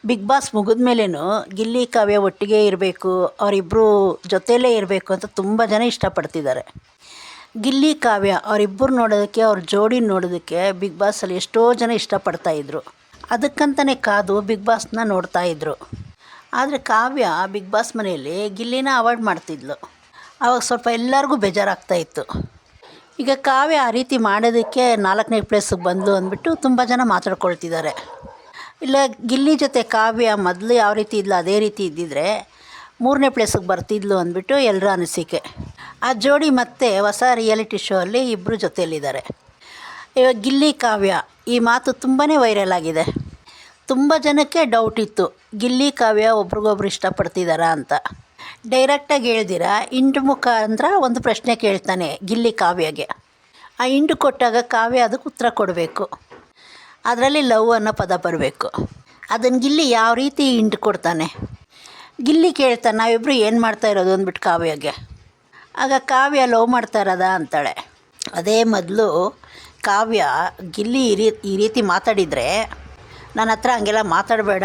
Big boss ಮುಗಿದ ಮೇಲೇನು ಗಿಲ್ಲಿ ಕಾವ್ಯ ಒಟ್ಟಿಗೆ ಇರಬೇಕು, ಅವರಿಬ್ಬರು ಜೊತೆಯಲ್ಲೇ ಇರಬೇಕು ಅಂತ ತುಂಬ ಜನ ಇಷ್ಟಪಡ್ತಿದ್ದಾರೆ. ಗಿಲ್ಲಿ ಕಾವ್ಯ ಅವರಿಬ್ಬರು ನೋಡೋದಕ್ಕೆ, ಅವ್ರ ಜೋಡಿ ನೋಡೋದಕ್ಕೆ ಬಿಗ್ ಬಾಸಲ್ಲಿ ಎಷ್ಟೋ ಜನ ಇಷ್ಟಪಡ್ತಾಯಿದ್ರು. ಅದಕ್ಕಂತಲೇ ಕಾದು ಬಿಗ್ ಬಾಸ್ನ ನೋಡ್ತಾಯಿದ್ರು. ಆದರೆ ಕಾವ್ಯ ಬಿಗ್ ಬಾಸ್ ಮನೆಯಲ್ಲಿ ಗಿಲ್ಲಿನ ಅವಾಯ್ಡ್ ಮಾಡ್ತಿದ್ಲು. ಆವಾಗ ಸ್ವಲ್ಪ ಎಲ್ಲರಿಗೂ ಬೇಜಾರಾಗ್ತಾಯಿತ್ತು. ಈಗ ಕಾವ್ಯ ಆ ರೀತಿ ಮಾಡೋದಕ್ಕೆ 4ನೇ ಪ್ಲೇಸಿಗೆ ಬಂದು ಅಂದ್ಬಿಟ್ಟು ತುಂಬ ಜನ ಮಾತಾಡ್ಕೊಳ್ತಿದ್ದಾರೆ. ಇಲ್ಲ ಗಿಲ್ಲಿ ಜೊತೆ ಕಾವ್ಯ ಮೊದಲು ಯಾವ ರೀತಿ ಇದ್ಲು ಅದೇ ರೀತಿ ಇದ್ದಿದ್ರೆ 3ನೇ ಪ್ಲೇಸಿಗೆ ಬರ್ತಿದ್ಲು ಅಂದ್ಬಿಟ್ಟು ಎಲ್ಲರ ಅನಿಸಿಕೆ. ಆ ಜೋಡಿ ಮತ್ತೆ ಹೊಸ ರಿಯಾಲಿಟಿ ಶೋ ಅಲ್ಲಿ ಇಬ್ಬರು ಜೊತೆಯಲ್ಲಿದ್ದಾರೆ. ಇವಾಗ ಗಿಲ್ಲಿ ಕಾವ್ಯ ಈ ಮಾತು ತುಂಬಾ ವೈರಲ್ ಆಗಿದೆ. ತುಂಬ ಜನಕ್ಕೆ ಡೌಟ್ ಇತ್ತು, ಗಿಲ್ಲಿ ಕಾವ್ಯ ಒಬ್ರಿಗೊಬ್ರು ಇಷ್ಟಪಡ್ತಿದ್ದಾರಾ ಅಂತ. ಡೈರೆಕ್ಟಾಗಿ ಹೇಳ್ದಿರ ಇಂಟು ಮುಖಾಂತರ ಒಂದು ಪ್ರಶ್ನೆ ಕೇಳ್ತಾನೆ ಗಿಲ್ಲಿ ಕಾವ್ಯಗೆ. ಆ ಇಂಟು ಕೊಟ್ಟಾಗ ಕಾವ್ಯ ಅದಕ್ಕೆ ಉತ್ತರ ಕೊಡಬೇಕು. ಅದರಲ್ಲಿ ಲವ್ ಅನ್ನೋ ಪದ ಬರಬೇಕು. ಅದನ್ನು ಗಿಲ್ಲಿ ಯಾವ ರೀತಿ ಇಂಟು ಕೊಡ್ತಾನೆ? ಗಿಲ್ಲಿ ಕೇಳ್ತಾನೆ, ನಾವಿಬ್ಬರು ಏನು ಮಾಡ್ತಾ ಇರೋದು ಅಂದ್ಬಿಟ್ಟು ಕಾವ್ಯಗೆ. ಆಗ ಕಾವ್ಯ ಲವ್ ಮಾಡ್ತಾ ಇರೋದಾ ಅಂತಾಳೆ. ಅದೇ ಮೊದಲು ಕಾವ್ಯ ಗಿಲ್ಲಿ ಈ ರೀತಿ ಮಾತಾಡಿದರೆ ನನ್ನ ಹತ್ರ ಹಂಗೆಲ್ಲ ಮಾತಾಡಬೇಡ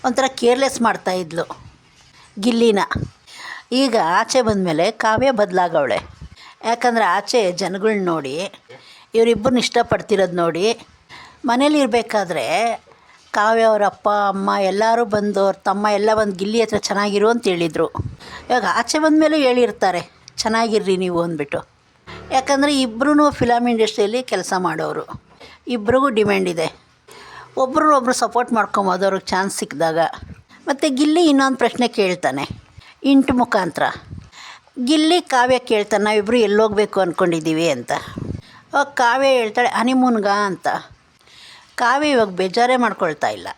ಒಂಥರ ಕೇರ್ಲೆಸ್ ಮಾಡ್ತಾಯಿದ್ಲು ಗಿಲ್ಲಿನ. ಈಗ ಆಚೆ ಬಂದಮೇಲೆ ಕಾವ್ಯ ಬದಲಾಗವಳೆ. ಯಾಕಂದರೆ ಆಚೆ ಜನಗಳನ್ನ ನೋಡಿ, ಇವರಿಬ್ಬರನ್ನ ಇಷ್ಟಪಡ್ತಿರೋದು ನೋಡಿ, ಮನೇಲಿ ಇರಬೇಕಾದ್ರೆ ಕಾವ್ಯ ಅವ್ರ ಅಪ್ಪ ಅಮ್ಮ ಎಲ್ಲರೂ ಬಂದು, ಅವ್ರ ತಮ್ಮ ಎಲ್ಲ ಬಂದು ಗಿಲ್ಲಿ ಹತ್ರ ಚೆನ್ನಾಗಿರು ಅಂತ ಹೇಳಿದರು. ಇವಾಗ ಆಚೆ ಬಂದಮೇಲೂ ಹೇಳಿರ್ತಾರೆ ಚೆನ್ನಾಗಿರ್ರಿ ನೀವು ಅಂದ್ಬಿಟ್ಟು. ಯಾಕಂದರೆ ಇಬ್ಬರೂ ಫಿಲಮ್ ಇಂಡಸ್ಟ್ರಿಯಲ್ಲಿ ಕೆಲಸ ಮಾಡೋರು, ಇಬ್ರಿಗೂ ಡಿಮ್ಯಾಂಡ್ ಇದೆ. ಒಬ್ರನ್ನೊಬ್ರು ಸಪೋರ್ಟ್ ಮಾಡ್ಕೊಬೋದು ಅವ್ರಿಗೆ ಚಾನ್ಸ್ ಸಿಕ್ಕಿದಾಗ. ಮತ್ತು ಗಿಲ್ಲಿ ಇನ್ನೊಂದು ಪ್ರಶ್ನೆ ಕೇಳ್ತಾನೆ ಇಂಟು ಮುಖಾಂತರ. ಗಿಲ್ಲಿ ಕಾವ್ಯ ಕೇಳ್ತಾನೆ, ನಾವಿಬ್ಬರು ಎಲ್ಲೋಗಬೇಕು ಅಂದ್ಕೊಂಡಿದ್ದೀವಿ ಅಂತ. ಅವಾಗ ಕಾವ್ಯ ಹೇಳ್ತಾಳೆ ಹನಿಮೂನ್ಗ ಅಂತ. ಕಾವ್ಯ ಇವಾಗ ಬೇಜಾರೇ ಮಾಡ್ಕೊಳ್ತಾ ಇಲ್ಲ.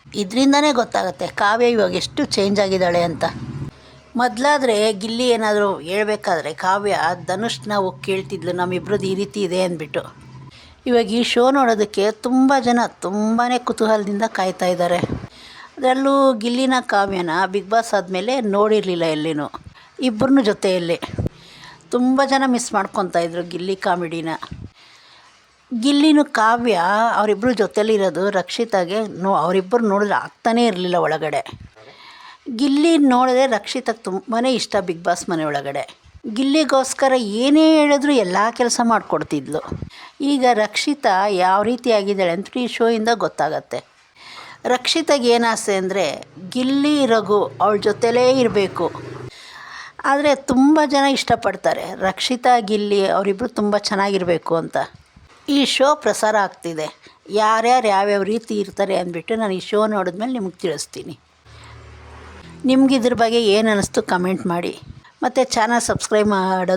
ಇದರಿಂದನೇ ಗೊತ್ತಾಗುತ್ತೆ ಕಾವ್ಯ ಇವಾಗ ಎಷ್ಟು ಚೇಂಜ್ ಆಗಿದ್ದಾಳೆ ಅಂತ. ಮೊದಲಾದರೆ ಗಿಲ್ಲಿ ಏನಾದರೂ ಹೇಳ್ಬೇಕಾದ್ರೆ ಕಾವ್ಯ ಧನುಷ್ನ ಹೋಗಿ ಕೇಳ್ತಿದ್ಲು, ನಮ್ಮಿಬ್ರದ್ದು ಈ ರೀತಿ ಇದೆ ಅಂದ್ಬಿಟ್ಟು. ಇವಾಗ ಈ ಶೋ ನೋಡೋದಕ್ಕೆ ತುಂಬ ಜನ ತುಂಬಾ ಕುತೂಹಲದಿಂದ ಕಾಯ್ತಾ ಇದ್ದಾರೆ. ಅದರಲ್ಲೂ ಗಿಲ್ಲಿನ ಕಾವ್ಯನ ಬಿಗ್ ಬಾಸ್ ಆದಮೇಲೆ ನೋಡಿರಲಿಲ್ಲ ಎಲ್ಲಿನೂ, ಇಬ್ಬರನ್ನೂ ಜೊತೆಯಲ್ಲಿ. ತುಂಬ ಜನ ಮಿಸ್ ಮಾಡ್ಕೊತಾಯಿದ್ರು ಗಿಲ್ಲಿ ಕಾಮಿಡಿನ. ಗಿಲ್ಲಿನೂ ಕಾವ್ಯ ಅವರಿಬ್ಬರು ಜೊತೆಲಿರೋದು ರಕ್ಷಿತಾಗೆ ಅವರಿಬ್ಬರು ನೋಡಿದ್ರೆ ಆಗ್ತಾನೇ ಇರಲಿಲ್ಲ ಒಳಗಡೆ. ಗಿಲ್ಲಿ ನೋಡಿದ್ರೆ ರಕ್ಷಿತಾಗೆ ತುಂಬಾ ಇಷ್ಟ ಬಿಗ್ ಬಾಸ್ ಮನೆ ಒಳಗಡೆ. ಗಿಲ್ಲಿಗೋಸ್ಕರ ಏನೇ ಹೇಳಿದ್ರು ಎಲ್ಲ ಕೆಲಸ ಮಾಡಿಕೊಡ್ತಿದ್ಲು. ಈಗ ರಕ್ಷಿತಾ ಯಾವ ರೀತಿ ಆಗಿದ್ದಾಳೆ ಅಂತ ಈ ಶೋಯಿಂದ ಗೊತ್ತಾಗತ್ತೆ. ರಕ್ಷಿತಾಗೆ ಏನು ಆಸೆ ಅಂದರೆ ಗಿಲ್ಲಿ ರಘು ಅವಳ ಜೊತೆಲೇ ಇರಬೇಕು. ಆದರೆ ತುಂಬ ಜನ ಇಷ್ಟಪಡ್ತಾರೆ ರಕ್ಷಿತಾ ಗಿಲ್ಲಿ ಅವರಿಬ್ಬರು ತುಂಬ ಚೆನ್ನಾಗಿರಬೇಕು ಅಂತ. ಈ ಶೋ ಪ್ರಸಾರ ಆಗ್ತಿದೆ. ಯಾರ್ಯಾರು ಯಾವ್ಯಾವ ರೀತಿ ಇರ್ತಾರೆ ಅಂದ್ಬಿಟ್ಟು ನಾನು ಈ ಶೋ ನೋಡಿದ್ಮೇಲೆ ನಿಮಗೆ ತಿಳಿಸ್ತೀನಿ. ನಿಮ್ಗೆ ಇದ್ರ ಬಗ್ಗೆ ಏನು ಅನ್ನಿಸ್ತು ಕಮೆಂಟ್ ಮಾಡಿ. ಮತ್ತು ಚಾನಲ್ ಸಬ್ಸ್ಕ್ರೈಬ್ ಮಾಡೋದು